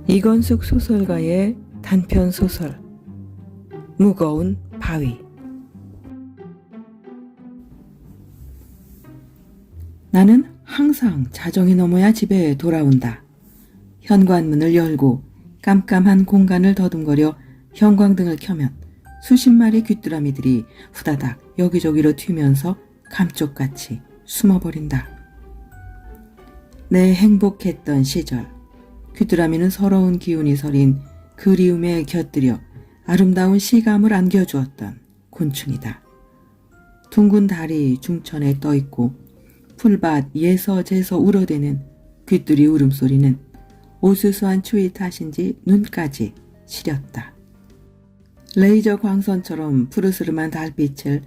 이건숙 소설가의 단편소설 무거운 바위. 나는 항상 자정이 넘어야 집에 돌아온다. 현관문을 열고 깜깜한 공간을 더듬거려 형광등을 켜면 수십 마리 귀뚜라미들이 후다닥 여기저기로 튀면서 감쪽같이 숨어버린다. 내 행복했던 시절, 귀뚜라미는 서러운 기운이 서린 그리움에 곁들여 아름다운 시감을 안겨주었던 곤충이다. 둥근 달이 중천에 떠있고 풀밭 예서제서 울어대는 귀뚜리 울음소리는 오수수한 추위 탓인지 눈까지 시렸다. 레이저 광선처럼 푸르스름한 달빛을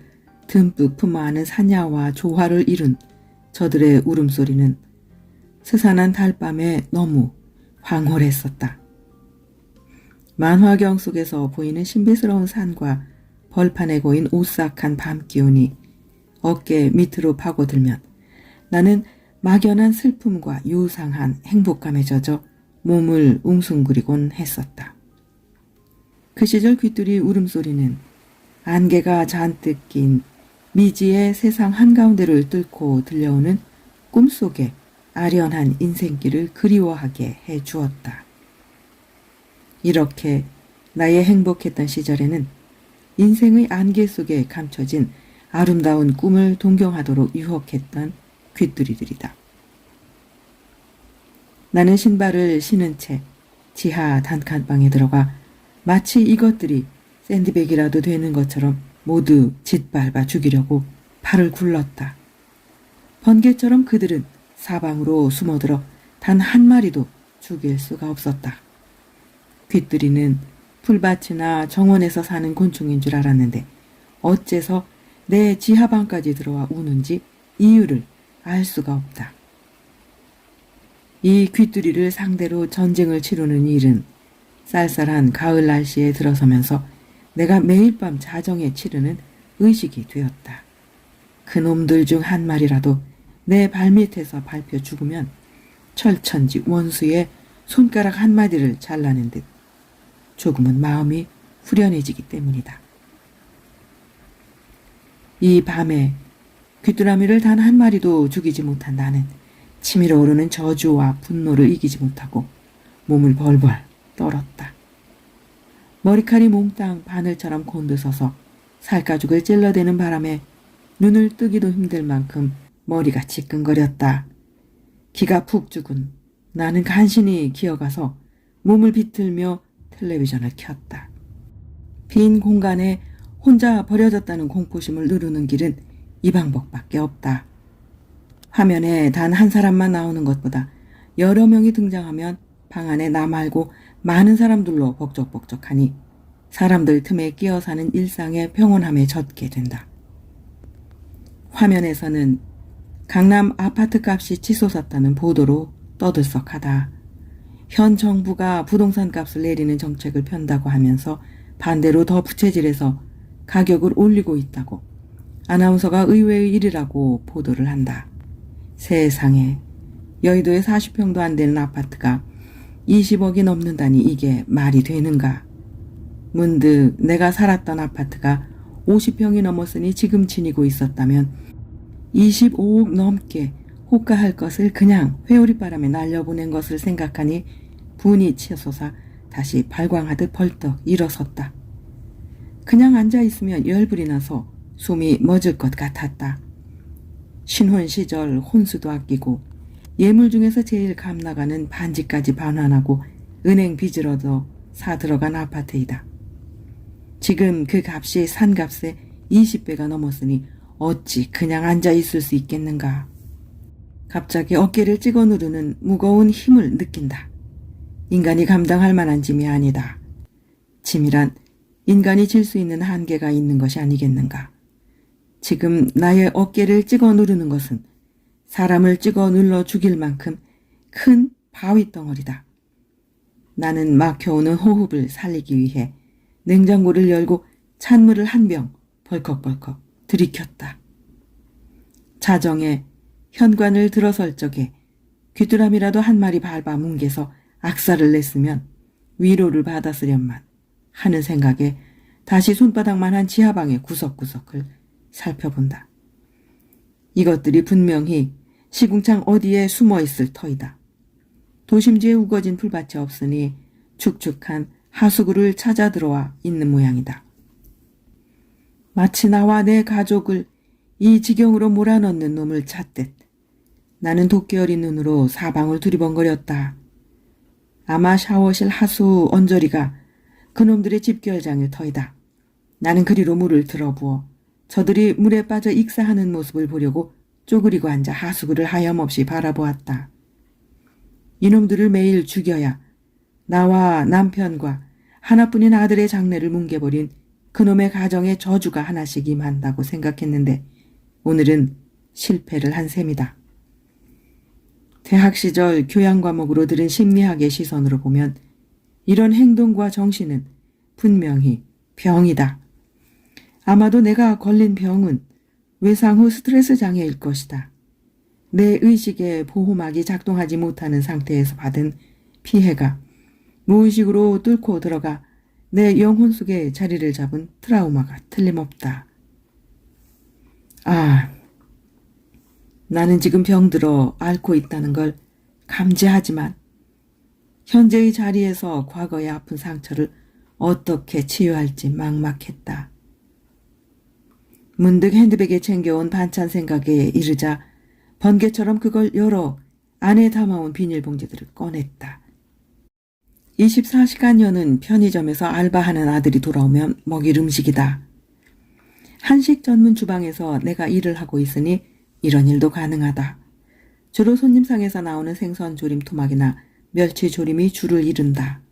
듬뿍 품어안은 사냐와 조화를 이룬 저들의 울음소리는 스산한 달밤에 너무 황홀했었다. 만화경 속에서 보이는 신비스러운 산과 벌판에 고인 오싹한 밤 기운이 어깨 밑으로 파고들면 나는 막연한 슬픔과 유상한 행복감에 젖어 몸을 웅숭그리곤 했었다. 그 시절 귀뚜리 울음소리는 안개가 잔뜩 낀 미지의 세상 한가운데를 뚫고 들려오는 꿈속의 아련한 인생길을 그리워하게 해주었다. 이렇게 나의 행복했던 시절에는 인생의 안개 속에 감춰진 아름다운 꿈을 동경하도록 유혹했던 귀뚜리들이다. 나는 신발을 신은 채 지하 단칸방에 들어가 마치 이것들이 샌드백이라도 되는 것처럼 모두 짓밟아 죽이려고 팔을 굴렀다. 번개처럼 그들은 사방으로 숨어들어 단 한 마리도 죽일 수가 없었다. 귀뚜리는 풀밭이나 정원에서 사는 곤충인 줄 알았는데 어째서 내 지하방까지 들어와 우는지 이유를 알 수가 없다. 이 귀뚜리를 상대로 전쟁을 치르는 일은 쌀쌀한 가을 날씨에 들어서면서 내가 매일 밤 자정에 치르는 의식이 되었다. 그놈들 중 한 마리라도 내 발밑에서 밟혀 죽으면 철천지 원수의 손가락 한 마디를 잘라낸 듯 조금은 마음이 후련해지기 때문이다. 이 밤에 귀뚜라미를 단 한 마리도 죽이지 못한 나는 치밀어 오르는 저주와 분노를 이기지 못하고 몸을 벌벌 떨었다. 머리칼이 몽땅 바늘처럼 곤두서서 살가죽을 찔러대는 바람에 눈을 뜨기도 힘들 만큼 머리가 지끈거렸다. 기가 푹 죽은 나는 간신히 기어가서 몸을 비틀며 텔레비전을 켰다. 빈 공간에 혼자 버려졌다는 공포심을 누르는 길은 이 방법밖에 없다. 화면에 단 한 사람만 나오는 것보다 여러 명이 등장하면 방 안에 나 말고 많은 사람들로 벅적벅적하니 사람들 틈에 끼어 사는 일상의 평온함에 젖게 된다. 화면에서는 강남 아파트 값이 치솟았다는 보도로 떠들썩하다. 현 정부가 부동산 값을 내리는 정책을 편다고 하면서 반대로 더 부채질해서 가격을 올리고 있다고 아나운서가 의외의 일이라고 보도를 한다. 세상에, 여의도에 40평도 안 되는 아파트가 20억이 넘는다니 이게 말이 되는가. 문득 내가 살았던 아파트가 50평이 넘었으니 지금 지니고 있었다면 25억 넘게 호가할 것을 그냥 회오리바람에 날려보낸 것을 생각하니 분이 치솟아 다시 발광하듯 벌떡 일어섰다. 그냥 앉아있으면 열불이 나서 숨이 멎을 것 같았다. 신혼 시절 혼수도 아끼고 예물 중에서 제일 값나가는 반지까지 반환하고 은행 빚을 얻어 사 들어간 아파트이다. 지금 그 값이 산 값의 20배가 넘었으니 어찌 그냥 앉아있을 수 있겠는가. 갑자기 어깨를 찍어 누르는 무거운 힘을 느낀다. 인간이 감당할 만한 짐이 아니다. 짐이란 인간이 질 수 있는 한계가 있는 것이 아니겠는가. 지금 나의 어깨를 찍어 누르는 것은 사람을 찍어 눌러 죽일 만큼 큰 바위 덩어리다. 나는 막혀오는 호흡을 살리기 위해 냉장고를 열고 찬물을 한 병 벌컥벌컥 들이켰다. 자정에 현관을 들어설 적에 귀뚜라미라도 한 마리 밟아 뭉개서 악살을 냈으면 위로를 받았으련만 하는 생각에 다시 손바닥만한 지하방의 구석구석을 살펴본다. 이것들이 분명히 시궁창 어디에 숨어있을 터이다. 도심지에 우거진 풀밭이 없으니 축축한 하수구를 찾아 들어와 있는 모양이다. 마치 나와 내 가족을 이 지경으로 몰아넣는 놈을 찾듯 나는 도끼 어린 눈으로 사방을 두리번거렸다. 아마 샤워실 하수 언저리가 그놈들의 집결장일 터이다. 나는 그리로 물을 들어부어 저들이 물에 빠져 익사하는 모습을 보려고 쪼그리고 앉아 하수구를 하염없이 바라보았다. 이놈들을 매일 죽여야 나와 남편과 하나뿐인 아들의 장래를 뭉개버린 그놈의 가정에 저주가 하나씩 임한다고 생각했는데 오늘은 실패를 한 셈이다. 대학 시절 교양 과목으로 들은 심리학의 시선으로 보면 이런 행동과 정신은 분명히 병이다. 아마도 내가 걸린 병은 외상 후 스트레스 장애일 것이다. 내 의식의 보호막이 작동하지 못하는 상태에서 받은 피해가 무의식으로 뚫고 들어가 내 영혼 속에 자리를 잡은 트라우마가 틀림없다. 나는 지금 병들어 앓고 있다는 걸 감지하지만 현재의 자리에서 과거의 아픈 상처를 어떻게 치유할지 막막했다. 문득 핸드백에 챙겨온 반찬 생각에 이르자 번개처럼 그걸 열어 안에 담아온 비닐봉지들을 꺼냈다. 24시간 여는 편의점에서 알바하는 아들이 돌아오면 먹일 음식이다. 한식 전문 주방에서 내가 일을 하고 있으니 이런 일도 가능하다. 주로 손님상에서 나오는 생선 조림 토막이나 멸치 조림이 줄을 이룬다.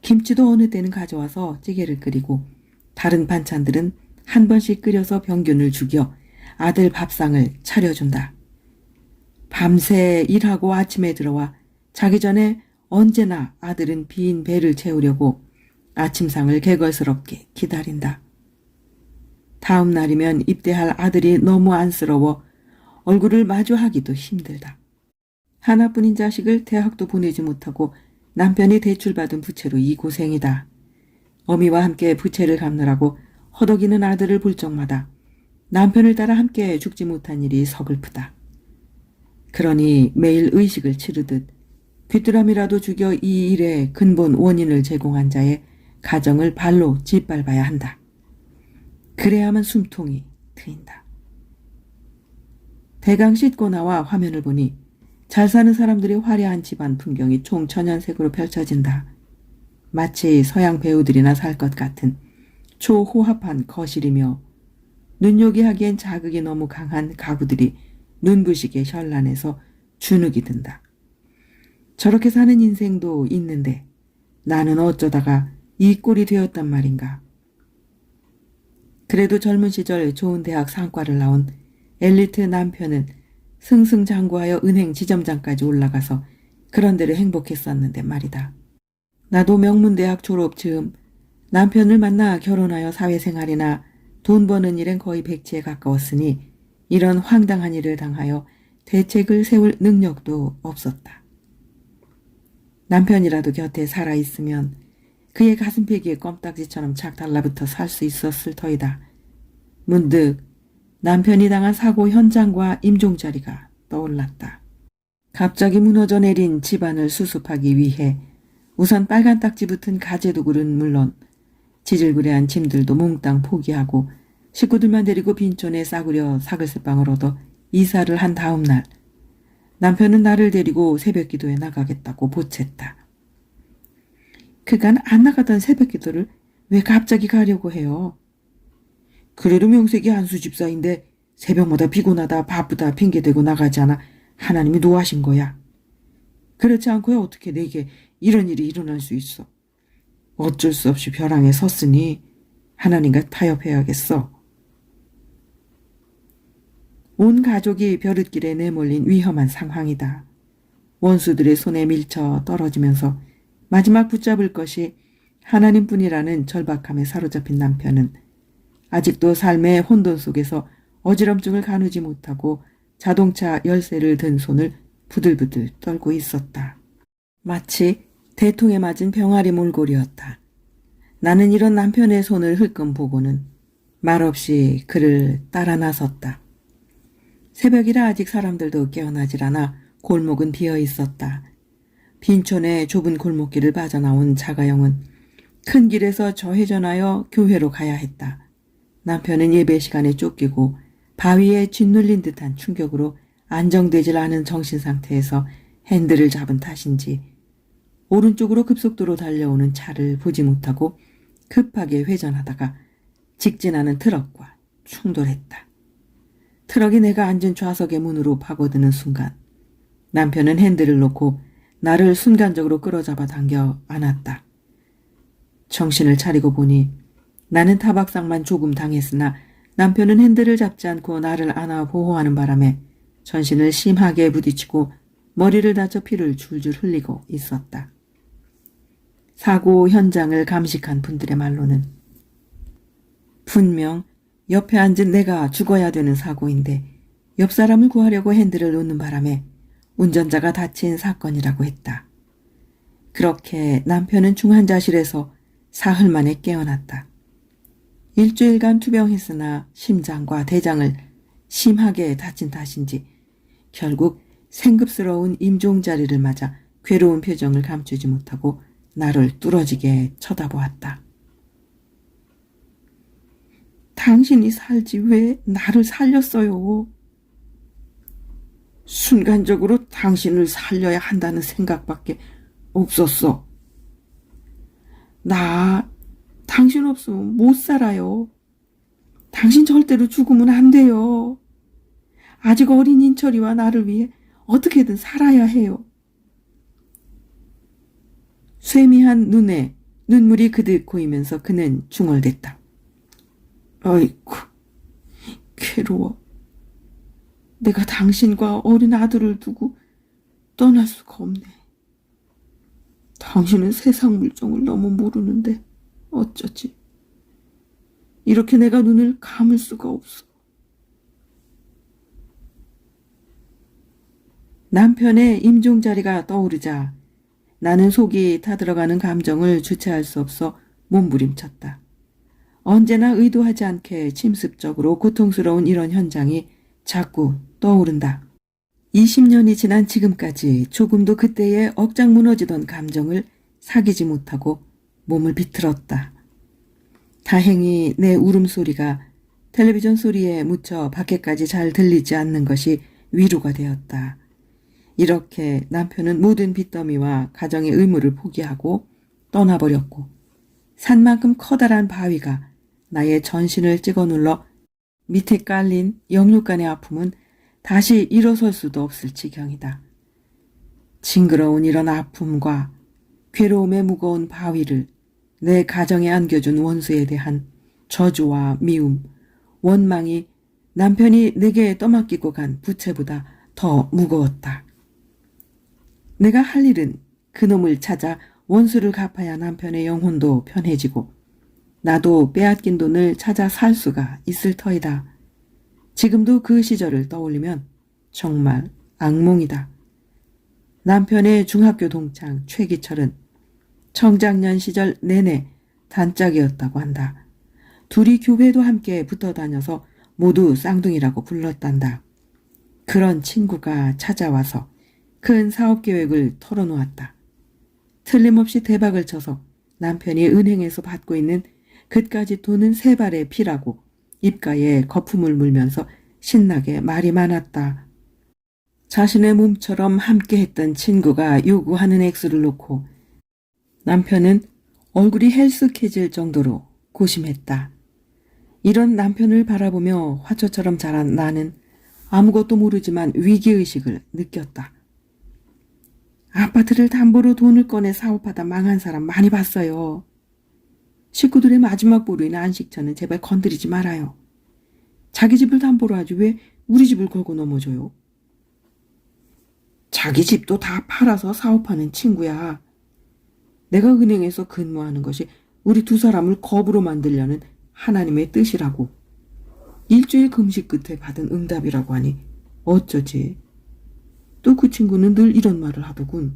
김치도 어느 때는 가져와서 찌개를 끓이고 다른 반찬들은 한 번씩 끓여서 병균을 죽여 아들 밥상을 차려준다. 밤새 일하고 아침에 들어와 자기 전에 언제나 아들은 빈 배를 채우려고 아침상을 개걸스럽게 기다린다. 다음 날이면 입대할 아들이 너무 안쓰러워 얼굴을 마주하기도 힘들다. 하나뿐인 자식을 대학도 보내지 못하고 남편이 대출받은 부채로 이 고생이다. 어미와 함께 부채를 갚느라고 허덕이는 아들을 볼 적마다 남편을 따라 함께 죽지 못한 일이 서글프다. 그러니 매일 의식을 치르듯 귀뚜라미라도 죽여 이 일의 근본 원인을 제공한 자의 가정을 발로 짓밟아야 한다. 그래야만 숨통이 트인다. 대강 씻고 나와 화면을 보니 잘 사는 사람들의 화려한 집안 풍경이 총천연색으로 펼쳐진다. 마치 서양 배우들이나 살 것 같은 초호합한 거실이며 눈요기 하기엔 자극이 너무 강한 가구들이 눈부시게 현란해서 주눅이 든다. 저렇게 사는 인생도 있는데 나는 어쩌다가 이 꼴이 되었단 말인가. 그래도 젊은 시절 좋은 대학 상과를 나온 엘리트 남편은 승승장구하여 은행 지점장까지 올라가서 그런 데를 행복했었는데 말이다. 나도 명문대학 졸업 즈음 남편을 만나 결혼하여 사회생활이나 돈 버는 일엔 거의 백지에 가까웠으니 이런 황당한 일을 당하여 대책을 세울 능력도 없었다. 남편이라도 곁에 살아있으면 그의 가슴페기에 껌딱지처럼 착 달라붙어 살 수 있었을 터이다. 문득 남편이 당한 사고 현장과 임종자리가 떠올랐다. 갑자기 무너져 내린 집안을 수습하기 위해 우선 빨간 딱지 붙은 가재도굴은 물론 지질구레한 짐들도 몽땅 포기하고 식구들만 데리고 빈촌에 싸구려 사글세빵을 얻어 이사를 한 다음 날 남편은 나를 데리고 새벽기도에 나가겠다고 보챘다. 그간 안 나가던 새벽기도를 왜 갑자기 가려고 해요? 그래도 명색이 안수집사인데 새벽마다 피곤하다 바쁘다 핑계대고 나가지 않아 하나님이 노하신 거야. 그렇지 않고야 어떻게 내게 이런 일이 일어날 수 있어. 어쩔 수 없이 벼랑에 섰으니 하나님과 타협해야겠어. 온 가족이 벼릇길에 내몰린 위험한 상황이다. 원수들의 손에 밀쳐 떨어지면서 마지막 붙잡을 것이 하나님뿐이라는 절박함에 사로잡힌 남편은 아직도 삶의 혼돈 속에서 어지럼증을 가누지 못하고 자동차 열쇠를 든 손을 부들부들 떨고 있었다. 마치 대통에 맞은 병아리 몰골이었다. 나는 이런 남편의 손을 흘끔 보고는 말없이 그를 따라 나섰다. 새벽이라 아직 사람들도 깨어나질 않아 골목은 비어 있었다. 빈촌의 좁은 골목길을 빠져나온 자가용은 큰 길에서 좌회전하여 교회로 가야 했다. 남편은 예배 시간에 쫓기고 바위에 짓눌린 듯한 충격으로 안정되질 않은 정신상태에서 핸들을 잡은 탓인지 오른쪽으로 급속도로 달려오는 차를 보지 못하고 급하게 회전하다가 직진하는 트럭과 충돌했다. 트럭이 내가 앉은 좌석의 문으로 파고드는 순간 남편은 핸들을 놓고 나를 순간적으로 끌어잡아 당겨 안았다. 정신을 차리고 보니 나는 타박상만 조금 당했으나 남편은 핸들을 잡지 않고 나를 안아 보호하는 바람에 전신을 심하게 부딪히고 머리를 다쳐 피를 줄줄 흘리고 있었다. 사고 현장을 감식한 분들의 말로는 분명 옆에 앉은 내가 죽어야 되는 사고인데 옆 사람을 구하려고 핸들을 놓는 바람에 운전자가 다친 사건이라고 했다. 그렇게 남편은 중환자실에서 사흘 만에 깨어났다. 일주일간 투병했으나 심장과 대장을 심하게 다친 탓인지 결국 생급스러운 임종자리를 맞아 괴로운 표정을 감추지 못하고 나를 뚫어지게 쳐다보았다. 당신이 살지 왜 나를 살렸어요? 순간적으로 당신을 살려야 한다는 생각밖에 없었어. 나 당신 없으면 못 살아요. 당신 절대로 죽으면 안 돼요. 아직 어린 인철이와 나를 위해 어떻게든 살아야 해요. 쇠미한 눈에 눈물이 그득 고이면서 그는 중얼댔다. 아이고, 괴로워. 내가 당신과 어린 아들을 두고 떠날 수가 없네. 당신은 세상 물정을 너무 모르는데 어쩌지. 이렇게 내가 눈을 감을 수가 없어. 남편의 임종자리가 떠오르자 나는 속이 타들어가는 감정을 주체할 수 없어 몸부림쳤다. 언제나 의도하지 않게 침습적으로 고통스러운 이런 현장이 자꾸 떠오른다. 20년이 지난 지금까지 조금도 그때의 억장 무너지던 감정을 사귀지 못하고 몸을 비틀었다. 다행히 내 울음소리가 텔레비전 소리에 묻혀 밖에까지 잘 들리지 않는 것이 위로가 되었다. 이렇게 남편은 모든 빚더미와 가정의 의무를 포기하고 떠나버렸고 산만큼 커다란 바위가 나의 전신을 찍어 눌러 밑에 깔린 영육간의 아픔은 다시 일어설 수도 없을 지경이다. 징그러운 이런 아픔과 괴로움에 무거운 바위를 내 가정에 안겨준 원수에 대한 저주와 미움, 원망이 남편이 내게 떠맡기고 간 부채보다 더 무거웠다. 내가 할 일은 그놈을 찾아 원수를 갚아야 남편의 영혼도 편해지고 나도 빼앗긴 돈을 찾아 살 수가 있을 터이다. 지금도 그 시절을 떠올리면 정말 악몽이다. 남편의 중학교 동창 최기철은 청장년 시절 내내 단짝이었다고 한다. 둘이 교회도 함께 붙어 다녀서 모두 쌍둥이라고 불렀단다. 그런 친구가 찾아와서 큰 사업 계획을 털어놓았다. 틀림없이 대박을 쳐서 남편이 은행에서 받고 있는 그까짓 돈은 3발의 피라고 입가에 거품을 물면서 신나게 말이 많았다. 자신의 몸처럼 함께했던 친구가 요구하는 액수를 놓고 남편은 얼굴이 헬쓱해질 정도로 고심했다. 이런 남편을 바라보며 화초처럼 자란 나는 아무것도 모르지만 위기의식을 느꼈다. 아파트를 담보로 돈을 꺼내 사업하다 망한 사람 많이 봤어요. 식구들의 마지막 보루인 안식처는 제발 건드리지 말아요. 자기 집을 담보로 하지 왜 우리 집을 걸고 넘어져요? 자기 집도 다 팔아서 사업하는 친구야. 내가 은행에서 근무하는 것이 우리 2 사람을 겁으로 만들려는 하나님의 뜻이라고. 일주일 금식 끝에 받은 응답이라고 하니 어쩌지. 또 그 친구는 늘 이런 말을 하더군.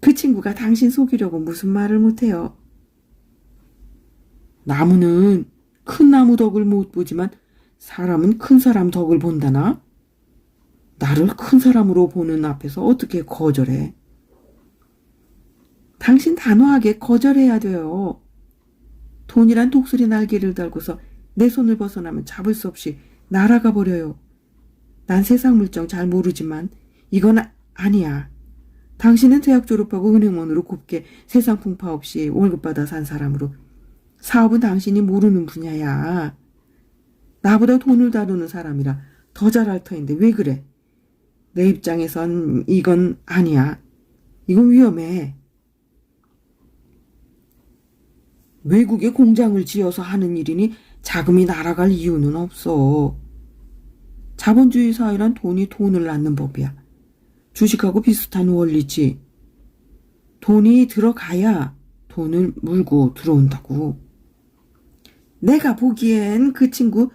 그 친구가 당신 속이려고 무슨 말을 못해요. 나무는 큰 나무 덕을 못 보지만 사람은 큰 사람 덕을 본다나? 나를 큰 사람으로 보는 앞에서 어떻게 거절해? 당신 단호하게 거절해야 돼요. 돈이란 독수리 날개를 달고서 내 손을 벗어나면 잡을 수 없이 날아가 버려요. 난 세상 물정 잘 모르지만 이건 아니야. 당신은 대학 졸업하고 은행원으로 곱게 세상 풍파 없이 월급 받아 산 사람으로 사업은 당신이 모르는 분야야. 나보다 돈을 다루는 사람이라 더 잘할 터인데 왜 그래? 내 입장에선 이건 아니야. 이건 위험해. 외국에 공장을 지어서 하는 일이니 자금이 날아갈 이유는 없어. 자본주의 사회란 돈이 돈을 낳는 법이야. 주식하고 비슷한 원리지. 돈이 들어가야 돈을 물고 들어온다고. 내가 보기엔 그 친구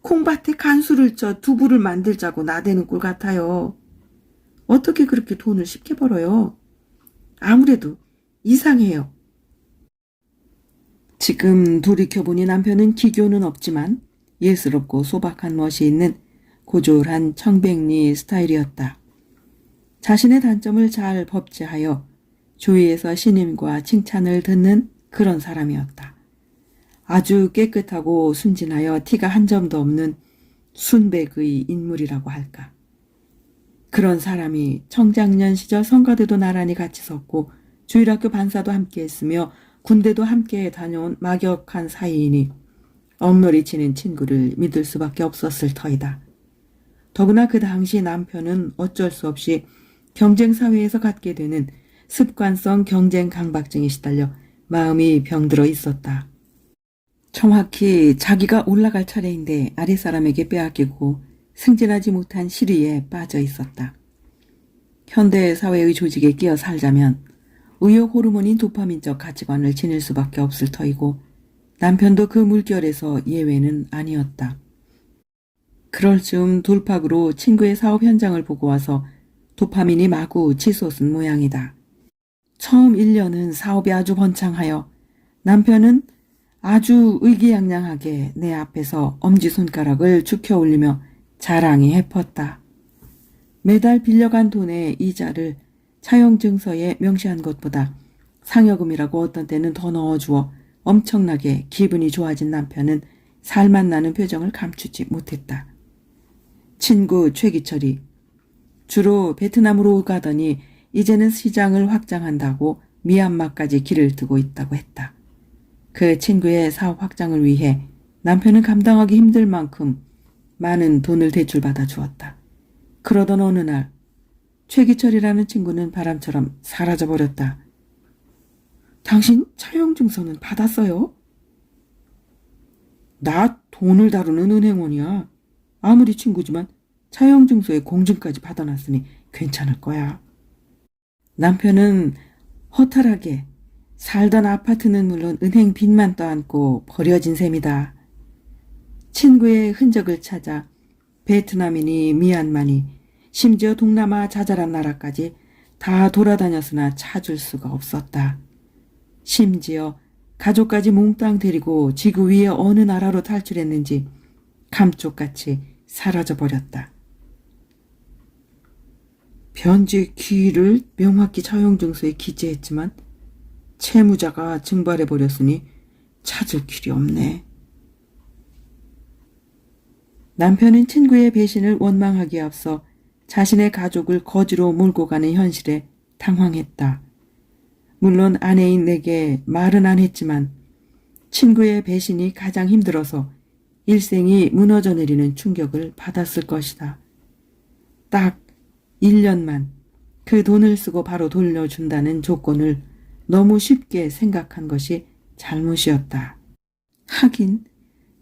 콩밭에 간수를 쪄 두부를 만들자고 나대는 꼴 같아요. 어떻게 그렇게 돈을 쉽게 벌어요? 아무래도 이상해요. 지금 돌이켜보니 남편은 기교는 없지만 예스럽고 소박한 멋이 있는 고졸한 청백리 스타일이었다. 자신의 단점을 잘 법제하여 주위에서 신임과 칭찬을 듣는 그런 사람이었다. 아주 깨끗하고 순진하여 티가 한 점도 없는 순백의 인물이라고 할까. 그런 사람이 청장년 시절 성가대도 나란히 같이 섰고 주일학교 반사도 함께 했으며 군대도 함께 다녀온 막역한 사이이니 엉놀이 치는 친구를 믿을 수밖에 없었을 터이다. 더구나 그 당시 남편은 어쩔 수 없이 경쟁사회에서 갖게 되는 습관성 경쟁 강박증에 시달려 마음이 병들어 있었다. 정확히 자기가 올라갈 차례인데 아랫사람에게 빼앗기고 승진하지 못한 시리에 빠져 있었다. 현대 사회의 조직에 끼어 살자면 의욕 호르몬인 도파민적 가치관을 지닐 수밖에 없을 터이고 남편도 그 물결에서 예외는 아니었다. 그럴 즈음 돌팍으로 친구의 사업 현장을 보고 와서 도파민이 마구 치솟은 모양이다. 처음 1년은 사업이 아주 번창하여 남편은 아주 의기양양하게 내 앞에서 엄지손가락을 축혀 올리며 자랑이 해펐다. 매달 빌려간 돈의 이자를 차용증서에 명시한 것보다 상여금이라고 어떤 때는 더 넣어주어 엄청나게 기분이 좋아진 남편은 살맛 나는 표정을 감추지 못했다. 친구 최기철이 주로 베트남으로 가더니 이제는 시장을 확장한다고 미얀마까지 길을 뜨고 있다고 했다. 그 친구의 사업 확장을 위해 남편은 감당하기 힘들 만큼 많은 돈을 대출받아 주었다. 그러던 어느 날 최기철이라는 친구는 바람처럼 사라져버렸다. 당신 차용증서는 받았어요? 나 돈을 다루는 은행원이야. 아무리 친구지만 차용증서에 공증까지 받아놨으니 괜찮을 거야. 남편은 허탈하게 살던 아파트는 물론 은행 빚만 떠안고 버려진 셈이다. 친구의 흔적을 찾아 베트남이니 미얀마니 심지어 동남아 자잘한 나라까지 다 돌아다녔으나 찾을 수가 없었다. 심지어 가족까지 몽땅 데리고 지구 위의 어느 나라로 탈출했는지 감쪽같이 사라져버렸다. 변제 기일을 명확히 차용증서에 기재했지만 채무자가 증발해버렸으니 찾을 길이 없네. 남편은 친구의 배신을 원망하기에 앞서 자신의 가족을 거지로 몰고 가는 현실에 당황했다. 물론 아내인 내게 말은 안 했지만 친구의 배신이 가장 힘들어서 일생이 무너져 내리는 충격을 받았을 것이다. 딱 1년만 그 돈을 쓰고 바로 돌려준다는 조건을 너무 쉽게 생각한 것이 잘못이었다. 하긴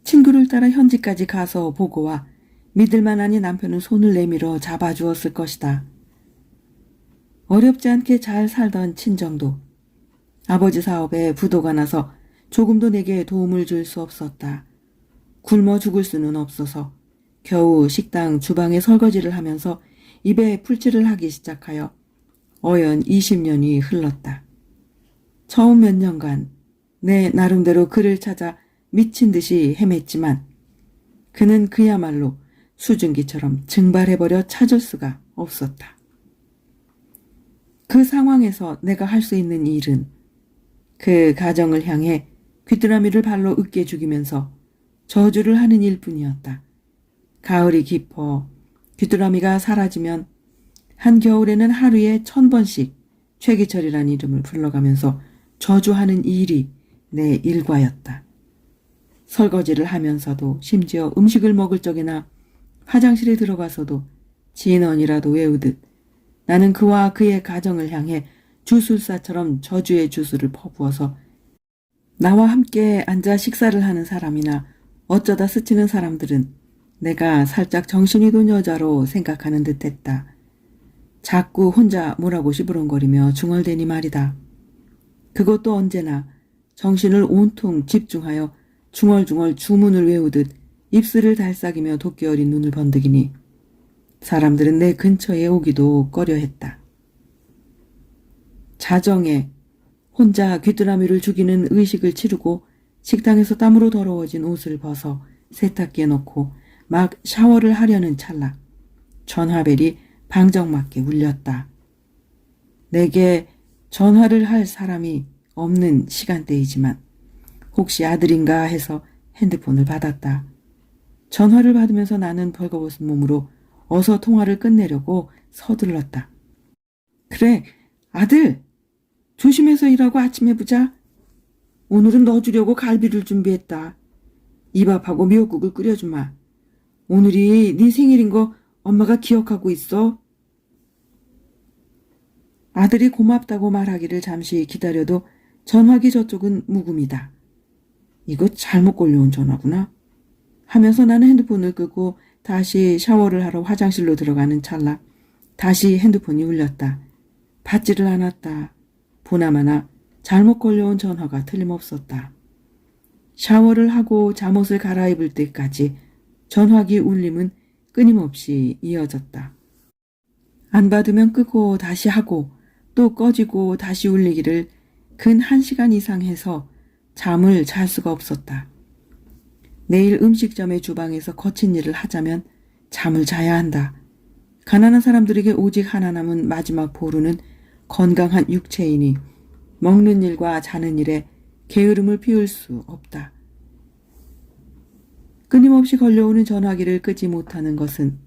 친구를 따라 현지까지 가서 보고 와 믿을만하니 남편은 손을 내밀어 잡아주었을 것이다. 어렵지 않게 잘 살던 친정도 아버지 사업에 부도가 나서 조금도 내게 도움을 줄 수 없었다. 굶어 죽을 수는 없어서 겨우 식당 주방에 설거지를 하면서 입에 풀칠을 하기 시작하여 어연 20년이 흘렀다. 처음 몇 년간 내 나름대로 그를 찾아 미친 듯이 헤맸지만 그는 그야말로 수증기처럼 증발해버려 찾을 수가 없었다. 그 상황에서 내가 할 수 있는 일은 그 가정을 향해 귀뚜라미를 발로 으깨 죽이면서 저주를 하는 일뿐이었다. 가을이 깊어 귀뚜라미가 사라지면 한겨울에는 하루에 1000번씩 최기철이란 이름을 불러가면서 저주하는 일이 내 일과였다. 설거지를 하면서도 심지어 음식을 먹을 적이나 화장실에 들어가서도 진언이라도 외우듯 나는 그와 그의 가정을 향해 주술사처럼 저주의 주술을 퍼부어서 나와 함께 앉아 식사를 하는 사람이나 어쩌다 스치는 사람들은 내가 살짝 정신이 돈 여자로 생각하는 듯했다. 자꾸 혼자 뭐라고 시부렁거리며 중얼대니 말이다. 그것도 언제나 정신을 온통 집중하여 중얼중얼 주문을 외우듯 입술을 달싹이며 도끼 어린 눈을 번득이니 사람들은 내 근처에 오기도 꺼려했다. 자정에 혼자 귀뚜라미를 죽이는 의식을 치르고 식당에서 땀으로 더러워진 옷을 벗어 세탁기에 넣고 막 샤워를 하려는 찰나 전화벨이 방정맞게 울렸다. 내게 전화를 할 사람이 없는 시간대이지만 혹시 아들인가 해서 핸드폰을 받았다. 전화를 받으면서 나는 벌거벗은 몸으로 어서 통화를 끝내려고 서둘렀다. 그래, 아들! 조심해서 일하고 아침에 보자. 오늘은 너 주려고 갈비를 준비했다. 이 밥하고 미역국을 끓여주마. 오늘이 네 생일인 거 엄마가 기억하고 있어. 아들이 고맙다고 말하기를 잠시 기다려도 전화기 저쪽은 무음이다. 이거 잘못 걸려온 전화구나 하면서 나는 핸드폰을 끄고 다시 샤워를 하러 화장실로 들어가는 찰나 다시 핸드폰이 울렸다. 받지를 않았다. 보나마나 잘못 걸려온 전화가 틀림없었다. 샤워를 하고 잠옷을 갈아입을 때까지 전화기 울림은 끊임없이 이어졌다. 안 받으면 끄고 다시 하고 또 꺼지고 다시 울리기를 근 1시간 이상 해서 잠을 잘 수가 없었다. 내일 음식점의 주방에서 거친 일을 하자면 잠을 자야 한다. 가난한 사람들에게 오직 하나 남은 마지막 보루는 건강한 육체이니 먹는 일과 자는 일에 게으름을 피울 수 없다. 끊임없이 걸려오는 전화기를 끄지 못하는 것은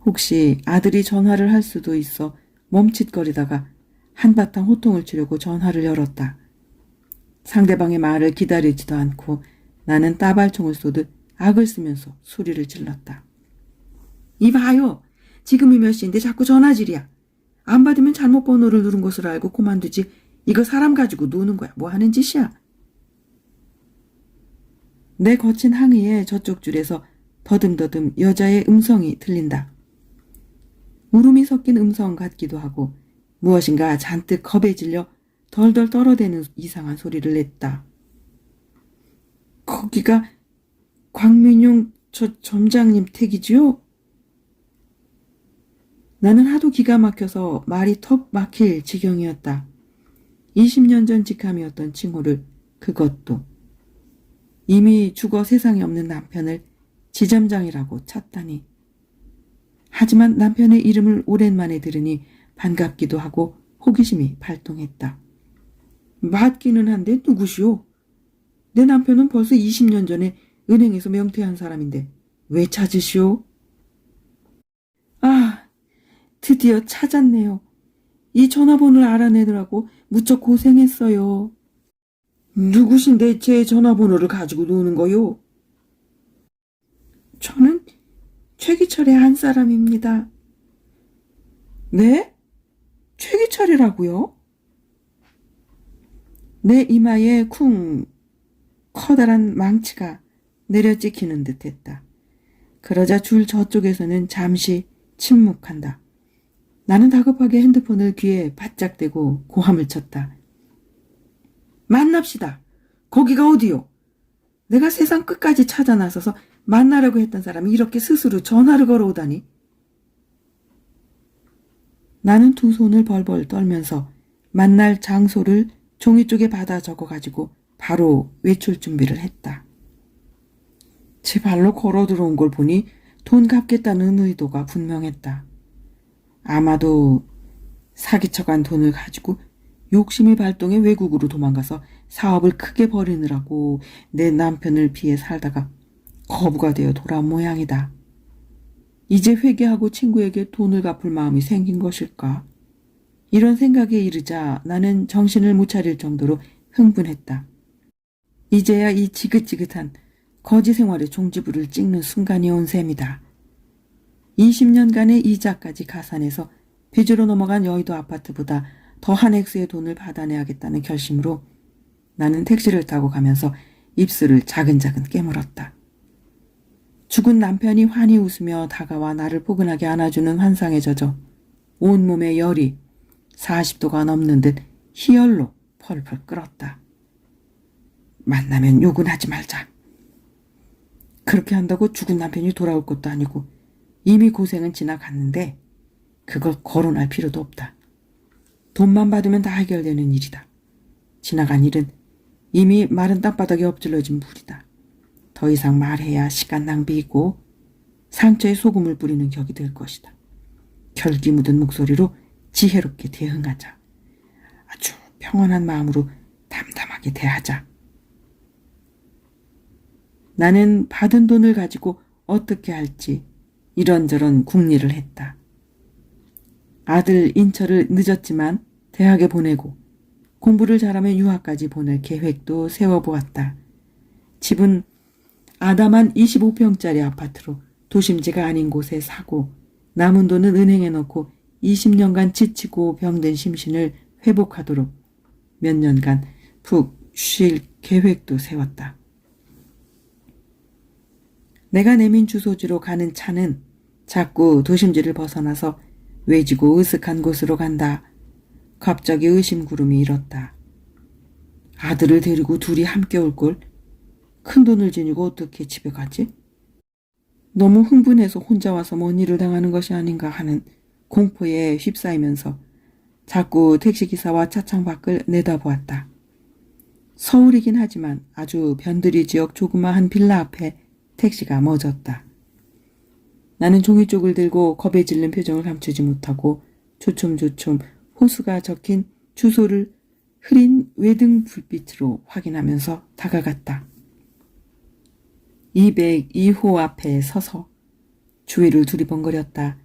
혹시 아들이 전화를 할 수도 있어 멈칫거리다가 한바탕 호통을 치려고 전화를 열었다. 상대방의 말을 기다리지도 않고 나는 따발총을 쏘듯 악을 쓰면서 소리를 질렀다. 이봐요. 지금이 몇 시인데 자꾸 전화질이야. 안 받으면 잘못 번호를 누른 것으로 알고 그만두지. 이거 사람 가지고 노는 거야. 뭐 하는 짓이야. 내 거친 항의에 저쪽 줄에서 더듬더듬 여자의 음성이 들린다. 울음이 섞인 음성 같기도 하고 무엇인가 잔뜩 겁에 질려 덜덜 떨어대는 이상한 소리를 냈다. 거기가 광민용 저 점장님 댁이지요? 나는 하도 기가 막혀서 말이 턱 막힐 지경이었다. 20년 전 직함이었던 칭호를 그것도 이미 죽어 세상에 없는 남편을 지점장이라고 찼다니. 하지만 남편의 이름을 오랜만에 들으니 반갑기도 하고 호기심이 발동했다. 맞기는 한데 누구시오? 내 남편은 벌써 20년 전에 은행에서 명퇴한 사람인데 왜 찾으시오? 아, 드디어 찾았네요. 이 전화번호를 알아내느라고 무척 고생했어요. 누구신데 제 전화번호를 가지고 노는 거요? 저는 최기철의 한 사람입니다. 네? 최기철이라고요? 내 이마에 쿵 커다란 망치가 내려찍히는 듯했다. 그러자 줄 저쪽에서는 잠시 침묵한다. 나는 다급하게 핸드폰을 귀에 바짝 대고 고함을 쳤다. 만납시다. 거기가 어디요? 내가 세상 끝까지 찾아 나서서 만나려고 했던 사람이 이렇게 스스로 전화를 걸어오다니. 나는 두 손을 벌벌 떨면서 만날 장소를 종이 쪽에 받아 적어가지고 바로 외출 준비를 했다. 제 발로 걸어 들어온 걸 보니 돈 갚겠다는 의도가 분명했다. 아마도 사기쳐간 돈을 가지고 욕심이 발동해 외국으로 도망가서 사업을 크게 벌이느라고 내 남편을 피해 살다가 거부가 되어 돌아온 모양이다. 이제 회개하고 친구에게 돈을 갚을 마음이 생긴 것일까? 이런 생각에 이르자 나는 정신을 못 차릴 정도로 흥분했다. 이제야 이 지긋지긋한 거지 생활의 종지부를 찍는 순간이 온 셈이다. 20년간의 이자까지 가산해서 빚으로 넘어간 여의도 아파트보다 더한 액수의 돈을 받아내야겠다는 결심으로 나는 택시를 타고 가면서 입술을 자근자근 깨물었다. 죽은 남편이 환히 웃으며 다가와 나를 포근하게 안아주는 환상에 젖어 온몸의 열이 40도가 넘는 듯 희열로 펄펄 끓었다. 만나면 욕은 하지 말자. 그렇게 한다고 죽은 남편이 돌아올 것도 아니고 이미 고생은 지나갔는데 그걸 거론할 필요도 없다. 돈만 받으면 다 해결되는 일이다. 지나간 일은 이미 마른 땅바닥에 엎질러진 물이다. 더 이상 말해야 시간 낭비이고 상처에 소금을 뿌리는 격이 될 것이다. 결기 묻은 목소리로 지혜롭게 대응하자. 아주 평온한 마음으로 담담하게 대하자. 나는 받은 돈을 가지고 어떻게 할지 이런저런 궁리를 했다. 아들 인철을 늦었지만 대학에 보내고 공부를 잘하면 유학까지 보낼 계획도 세워보았다. 집은 아담한 25평짜리 아파트로 도심지가 아닌 곳에 사고 남은 돈은 은행에 넣고 20년간 지치고 병든 심신을 회복하도록 몇 년간 푹 쉴 계획도 세웠다. 내가 내민 주소지로 가는 차는 자꾸 도심지를 벗어나서 외지고 으슥한 곳으로 간다. 갑자기 의심구름이 일었다. 아들을 데리고 둘이 함께 올 걸? 큰돈을 지니고 어떻게 집에 가지? 너무 흥분해서 혼자 와서 뭔 일을 당하는 것이 아닌가 하는 공포에 휩싸이면서 자꾸 택시기사와 차창 밖을 내다보았다. 서울이긴 하지만 아주 변두리 지역 조그마한 빌라 앞에 택시가 멎었다. 나는 종이 쪽을 들고 겁에 질린 표정을 감추지 못하고 조쫌조쫌 호수가 적힌 주소를 흐린 외등 불빛으로 확인하면서 다가갔다. 202호 앞에 서서 주위를 두리번거렸다.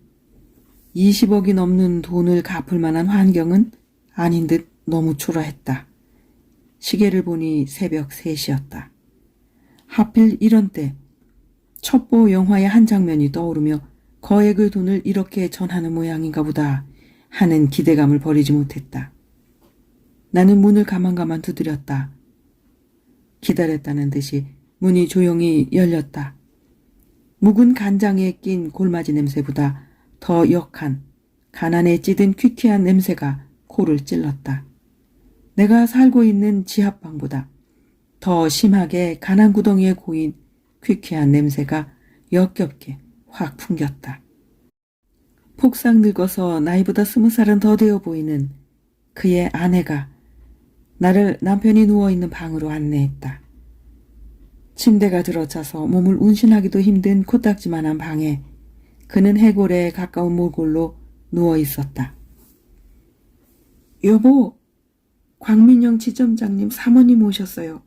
20억이 넘는 돈을 갚을 만한 환경은 아닌 듯 너무 초라했다. 시계를 보니 새벽 3시였다. 하필 이런 때 첩보 영화의 한 장면이 떠오르며 거액의 돈을 이렇게 전하는 모양인가 보다 하는 기대감을 버리지 못했다. 나는 문을 가만가만 두드렸다. 기다렸다는 듯이 문이 조용히 열렸다. 묵은 간장에 낀 골마지 냄새보다 더 역한 가난에 찌든 퀴퀴한 냄새가 코를 찔렀다. 내가 살고 있는 지하방보다 더 심하게 가난구덩이에 고인 퀴퀴한 냄새가 역겹게 확 풍겼다. 폭삭 늙어서 나이보다 20살은 더 되어 보이는 그의 아내가 나를 남편이 누워있는 방으로 안내했다. 침대가 들어차서 몸을 운신하기도 힘든 코딱지만한 방에 그는 해골에 가까운 몰골로 누워있었다. 여보, 광민영 지점장님 사모님 오셨어요.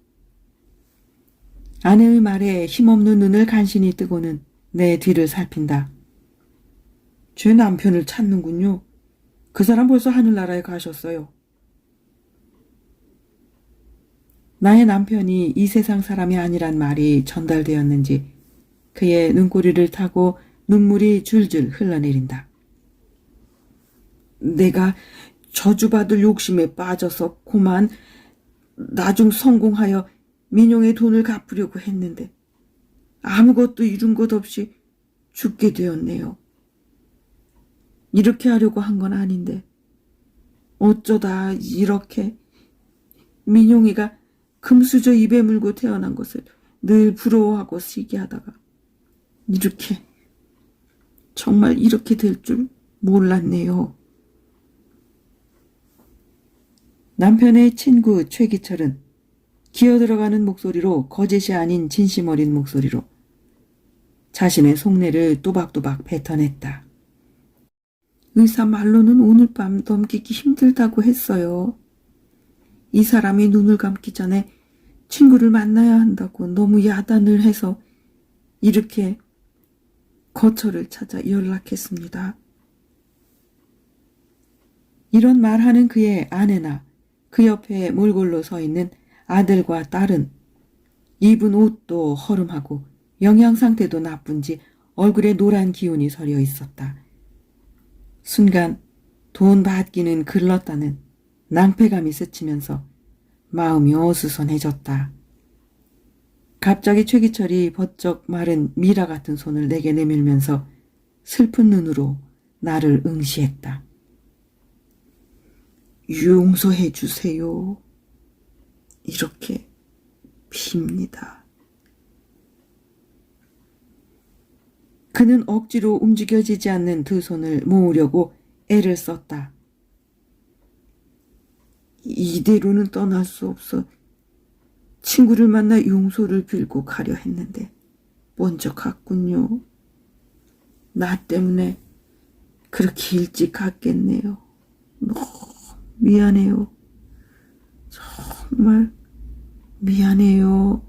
아내의 말에 힘없는 눈을 간신히 뜨고는 내 뒤를 살핀다. 제 남편을 찾는군요. 그 사람 벌써 하늘나라에 가셨어요. 나의 남편이 이 세상 사람이 아니란 말이 전달되었는지 그의 눈꼬리를 타고 눈물이 줄줄 흘러내린다. 내가 저주받을 욕심에 빠져서 고만 나중 성공하여 민용의 돈을 갚으려고 했는데 아무것도 이룬 것 없이 죽게 되었네요. 이렇게 하려고 한 건 아닌데 어쩌다 이렇게 민용이가 금수저 입에 물고 태어난 것을 늘 부러워하고 시기하다가 이렇게 정말 이렇게 될 줄 몰랐네요. 남편의 친구 최기철은 기어들어가는 목소리로, 거짓이 아닌 진심 어린 목소리로 자신의 속내를 또박또박 뱉어냈다. 의사 말로는 오늘 밤 넘기기 힘들다고 했어요. 이 사람이 눈을 감기 전에 친구를 만나야 한다고 너무 야단을 해서 이렇게 거처를 찾아 연락했습니다. 이런 말하는 그의 아내나 그 옆에 몰골로 서 있는 아들과 딸은 입은 옷도 허름하고 영양 상태도 나쁜지 얼굴에 노란 기운이 서려 있었다. 순간 돈 받기는 글렀다는 낭패감이 스치면서 마음이 어수선해졌다. 갑자기 최기철이 번쩍 마른 미라 같은 손을 내게 내밀면서 슬픈 눈으로 나를 응시했다. 용서해 주세요. 이렇게 빕니다. 그는 억지로 움직여지지 않는 두 손을 모으려고 애를 썼다. 이대로는 떠날 수 없어 친구를 만나 용서를 빌고 가려 했는데 먼저 갔군요. 나 때문에 그렇게 일찍 갔겠네요. 너무 미안해요. 정말 미안해요.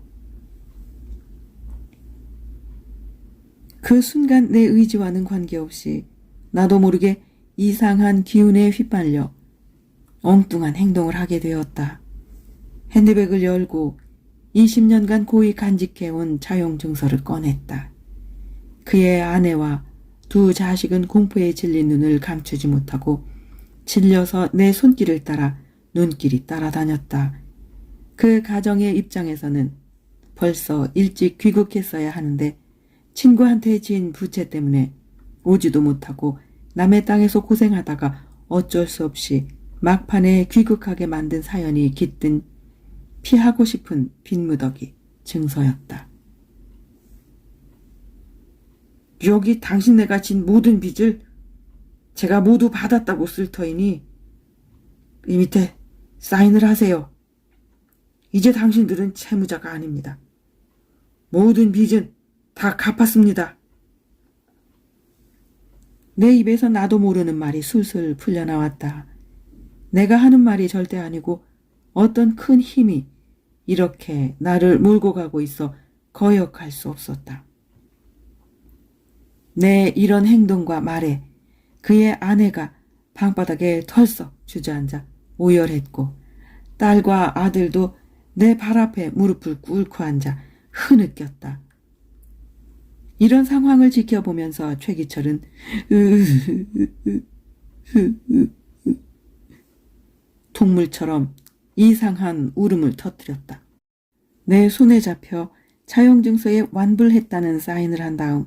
그 순간 내 의지와는 관계없이 나도 모르게 이상한 기운에 휘말려 엉뚱한 행동을 하게 되었다. 핸드백을 열고 20년간 고이 간직해온 차용증서를 꺼냈다. 그의 아내와 두 자식은 공포에 질린 눈을 감추지 못하고 질려서 내 손길을 따라 눈길이 따라다녔다. 그 가정의 입장에서는 벌써 일찍 귀국했어야 하는데 친구한테 지은 부채 때문에 오지도 못하고 남의 땅에서 고생하다가 어쩔 수 없이 막판에 귀국하게 만든 사연이 깃든 피하고 싶은 빈무더기 증서였다. 여기 당신네가 진 모든 빚을 제가 모두 받았다고 쓸 터이니 이 밑에 사인을 하세요. 이제 당신들은 채무자가 아닙니다. 모든 빚은 다 갚았습니다. 내 입에서 나도 모르는 말이 술술 풀려나왔다. 내가 하는 말이 절대 아니고 어떤 큰 힘이 이렇게 나를 몰고 가고 있어 거역할 수 없었다. 내 이런 행동과 말에 그의 아내가 방바닥에 털썩 주저앉아 오열했고 딸과 아들도 내 발 앞에 무릎을 꿇고 앉아 흐느꼈다. 이런 상황을 지켜보면서 최기철은 동물처럼 이상한 울음을 터뜨렸다. 내 손에 잡혀 차용증서에 완불했다는 사인을 한 다음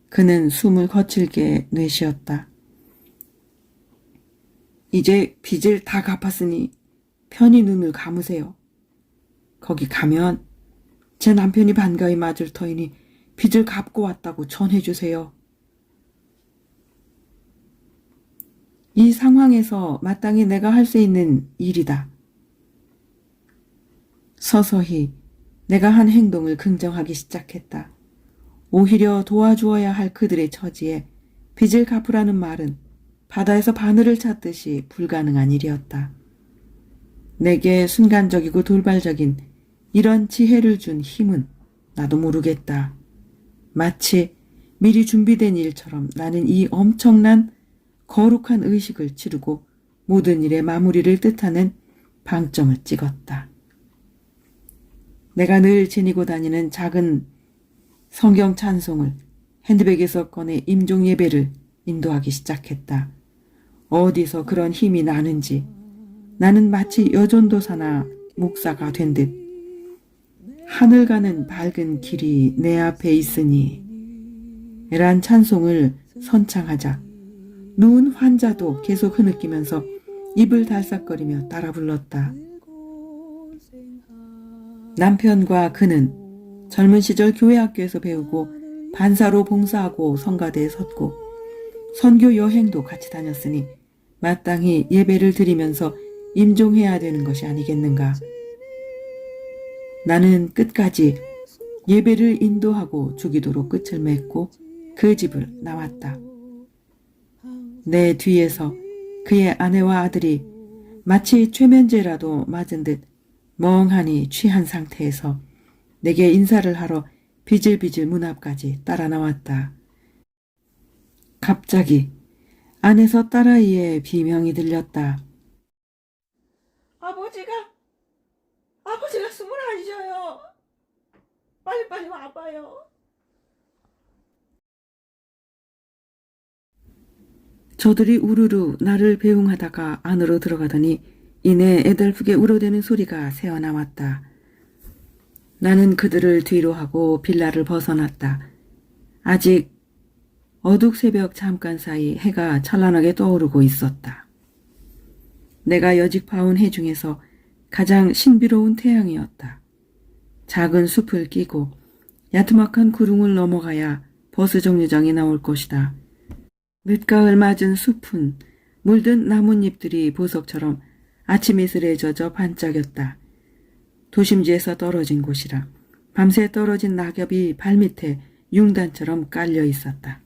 그는 숨을 거칠게 내쉬었다. 이제 빚을 다 갚았으니 편히 눈을 감으세요. 거기 가면 제 남편이 반가이 맞을 터이니 빚을 갚고 왔다고 전해주세요. 이 상황에서 마땅히 내가 할 수 있는 일이다. 서서히 내가 한 행동을 긍정하기 시작했다. 오히려 도와주어야 할 그들의 처지에 빚을 갚으라는 말은 바다에서 바늘을 찾듯이 불가능한 일이었다. 내게 순간적이고 돌발적인 이런 지혜를 준 힘은 나도 모르겠다. 마치 미리 준비된 일처럼 나는 이 엄청난 거룩한 의식을 치르고 모든 일의 마무리를 뜻하는 방점을 찍었다. 내가 늘 지니고 다니는 작은 성경 찬송을 핸드백에서 꺼내 임종 예배를 인도하기 시작했다. 어디서 그런 힘이 나는지 나는 마치 여전도사나 목사가 된 듯 하늘 가는 밝은 길이 내 앞에 있으니 란 찬송을 선창하자 누운 환자도 계속 흐느끼면서 입을 달싹거리며 따라 불렀다. 남편과 그는 젊은 시절 교회학교에서 배우고 반사로 봉사하고 성가대에 섰고 선교 여행도 같이 다녔으니 마땅히 예배를 드리면서 임종해야 되는 것이 아니겠는가. 나는 끝까지 예배를 인도하고 주기도로 끝을 맺고 그 집을 나왔다. 내 뒤에서 그의 아내와 아들이 마치 최면제라도 맞은 듯 멍하니 취한 상태에서 내게 인사를 하러 비질비질 문 앞까지 따라 나왔다. 갑자기 안에서 딸아이의 비명이 들렸다. 아버지가 숨을 안 쉬어요. 빨리빨리 와봐요. 저들이 우르르 나를 배웅하다가 안으로 들어가더니 이내 애달프게 울어대는 소리가 새어나왔다. 나는 그들을 뒤로 하고 빌라를 벗어났다. 아직 어둑 새벽 잠깐 사이 해가 찬란하게 떠오르고 있었다. 내가 여직 봐온 해 중에서 가장 신비로운 태양이었다. 작은 숲을 끼고 야트막한 구릉을 넘어가야 버스 정류장이 나올 것이다. 늦가을 맞은 숲은 물든 나뭇잎들이 보석처럼 아침 이슬에 젖어 반짝였다. 도심지에서 떨어진 곳이라 밤새 떨어진 낙엽이 발밑에 융단처럼 깔려 있었다.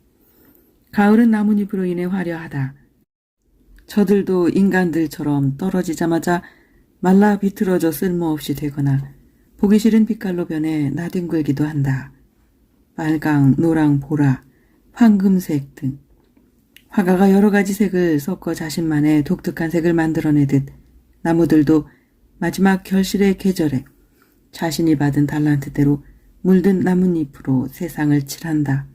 가을은 나뭇잎으로 인해 화려하다. 저들도 인간들처럼 떨어지자마자 말라 비틀어져 쓸모없이 되거나 보기 싫은 빛깔로 변해 나뒹굴기도 한다. 빨강, 노랑, 보라, 황금색 등 화가가 여러 가지 색을 섞어 자신만의 독특한 색을 만들어내듯 나무들도 마지막 결실의 계절에 자신이 받은 달란트대로 물든 나뭇잎으로 세상을 칠한다.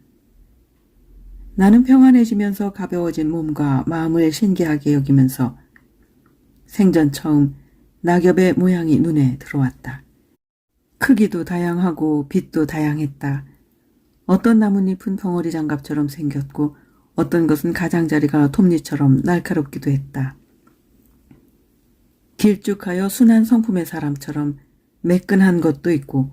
나는 평안해지면서 가벼워진 몸과 마음을 신기하게 여기면서 생전 처음 낙엽의 모양이 눈에 들어왔다. 크기도 다양하고 빛도 다양했다. 어떤 나뭇잎은 벙어리 장갑처럼 생겼고 어떤 것은 가장자리가 톱니처럼 날카롭기도 했다. 길쭉하여 순한 성품의 사람처럼 매끈한 것도 있고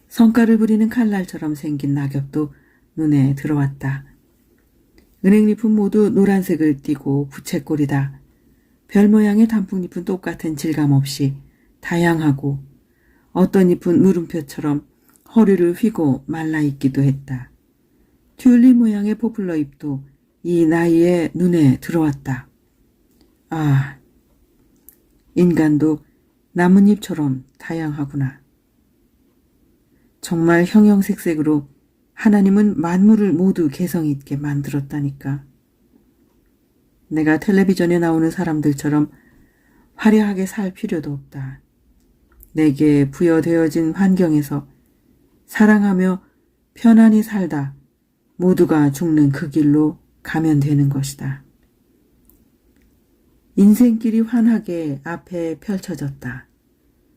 성깔을 부리는 칼날처럼 생긴 낙엽도 눈에 들어왔다. 은행잎은 모두 노란색을 띠고 부채꼴이다. 별 모양의 단풍잎은 똑같은 질감 없이 다양하고 어떤 잎은 물음표처럼 허리를 휘고 말라있기도 했다. 튤립 모양의 포플러 잎도 이 나이에 눈에 들어왔다. 아, 인간도 나뭇잎처럼 다양하구나. 정말 형형색색으로 하나님은 만물을 모두 개성 있게 만들었다니까. 내가 텔레비전에 나오는 사람들처럼 화려하게 살 필요도 없다. 내게 부여되어진 환경에서 사랑하며 편안히 살다 모두가 죽는 그 길로 가면 되는 것이다. 인생길이 환하게 앞에 펼쳐졌다.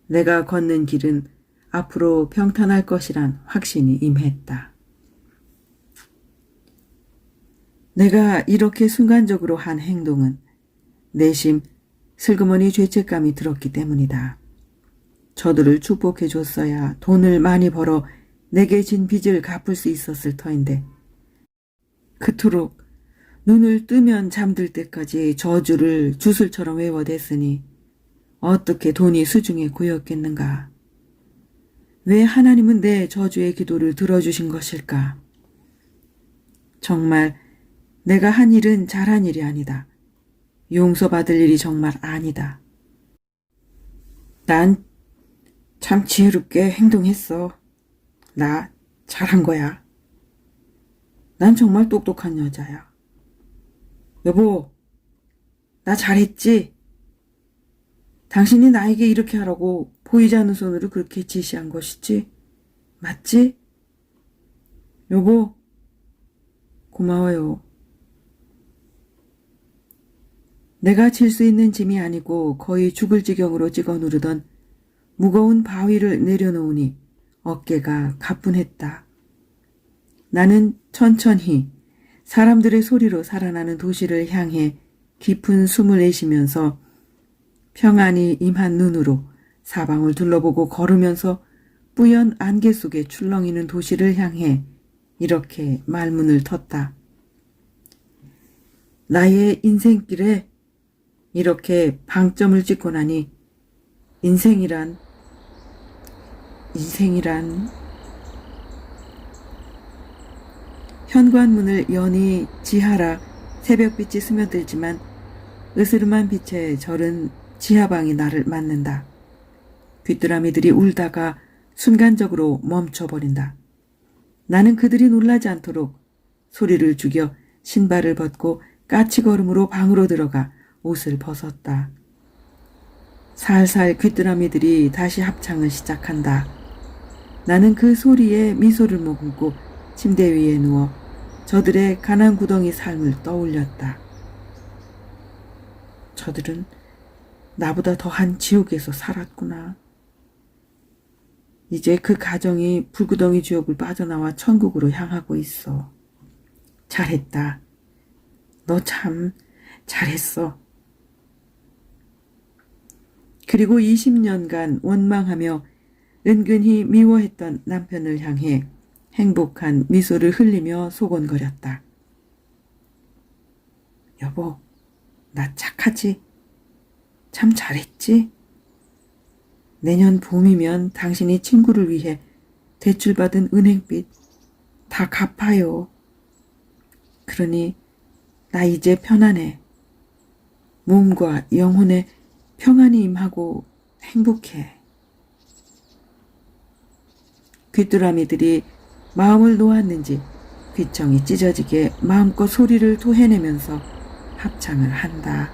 내가 걷는 길은 앞으로 평탄할 것이란 확신이 임했다. 내가 이렇게 순간적으로 한 행동은 내심 슬그머니 죄책감이 들었기 때문이다. 저들을 축복해 줬어야 돈을 많이 벌어 내게 진 빚을 갚을 수 있었을 터인데 그토록 눈을 뜨면 잠들 때까지 저주를 주술처럼 외워댔으니 어떻게 돈이 수중에 고였겠는가. 왜 하나님은 내 저주의 기도를 들어주신 것일까? 정말 내가 한 일은 잘한 일이 아니다. 용서받을 일이 정말 아니다. 난 참 지혜롭게 행동했어. 나 잘한 거야. 난 정말 똑똑한 여자야. 여보, 나 잘했지? 당신이 나에게 이렇게 하라고 보이지 않는 손으로 그렇게 지시한 것이지? 맞지? 여보, 고마워요. 내가 질 수 있는 짐이 아니고 거의 죽을 지경으로 찍어 누르던 무거운 바위를 내려놓으니 어깨가 가뿐했다. 나는 천천히 사람들의 소리로 살아나는 도시를 향해 깊은 숨을 내쉬면서 평안히 임한 눈으로 사방을 둘러보고 걸으면서 뿌연 안개 속에 출렁이는 도시를 향해 이렇게 말문을 텄다. 나의 인생길에 이렇게 방점을 찍고 나니 인생이란 현관문을 여니 지하라 새벽빛이 스며들지만 으스름한 빛에 절은 지하방이 나를 맞는다. 귀뚜라미들이 울다가 순간적으로 멈춰버린다. 나는 그들이 놀라지 않도록 소리를 죽여 신발을 벗고 까치걸음으로 방으로 들어가 옷을 벗었다. 살살 귀뚜라미들이 다시 합창을 시작한다. 나는 그 소리에 미소를 머금고 침대 위에 누워 저들의 가난구덩이 삶을 떠올렸다. 저들은 나보다 더한 지옥에서 살았구나. 이제 그 가정이 불구덩이 지옥을 빠져나와 천국으로 향하고 있어. 잘했다. 너 참 잘했어. 그리고 20년간 원망하며 은근히 미워했던 남편을 향해 행복한 미소를 흘리며 소곤거렸다. 여보, 나 착하지? 참 잘했지? 내년 봄이면 당신이 친구를 위해 대출받은 은행빚 다 갚아요. 그러니 나 이제 편안해. 몸과 영혼에 평안이 임하고 행복해. 귀뚜라미들이 마음을 놓았는지 귀청이 찢어지게 마음껏 소리를 토해내면서 합창을 한다.